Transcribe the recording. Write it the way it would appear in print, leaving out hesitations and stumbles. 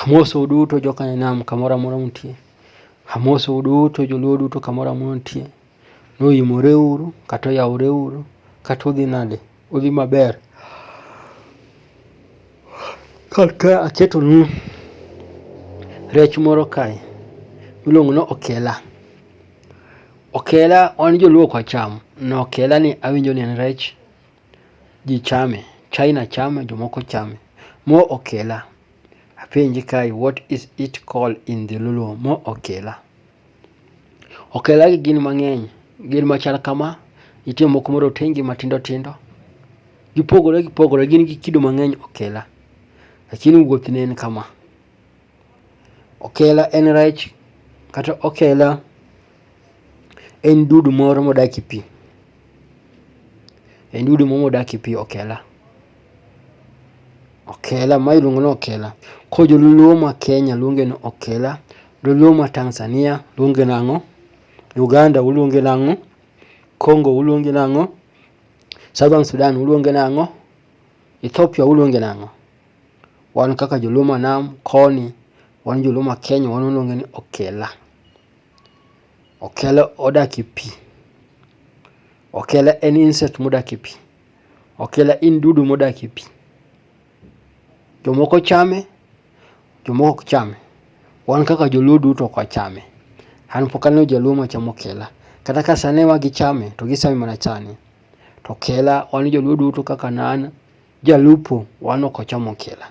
Amoso duto joka nam kamora mora untie. Amoso duto joluo duto kamora mora untie. No imore uru, kata yaure uru, kata udhi nade, udhi maber. Ka aketo nu rech moro kae, miluongo ni okela. Okela wan joluo kwa cham, no okela ni awinjo ni en rech ji chame, China chame, jomoko chame. Mo okela. Apenji kai, what is it called in the dholuo? Mo okela. Okela gi gin mang'eny, gin machal kama, nitie moko marotenge matindo tindo. Gipogore, gin gi kido mang'eny okela. Lakini wuothne en kama. Okela en rech, kata okela en dudu moro modak e pi. En dudu moro modak e pi okela. Okela, ma iluongo ni okela. Ko joluo ma Kenya luonge ni okela, joluo ma Tanzania luonge nang'o, Uganda uluonge nang'o, Congo uluonge nang'o, Southern Sudan uluonge nang'o, Ethiopia uluonge nang'o. Wan kaka joluo ma nam koni, wan joluo ma Kenya wan uluonge ni okela. Okela odak e pi. Okela en insect modak e pi. Okela en dudu modak e pi. Jomoko chame, jomoko ok chame. Wan kaka joluo duto ok wachame. An pok aneno jaluo machamo okela. Kata ka sane ma gichame, to gisame mana chane. To okela, wan joluo duto kaka nan, jalupo, wan ok wachamo okela.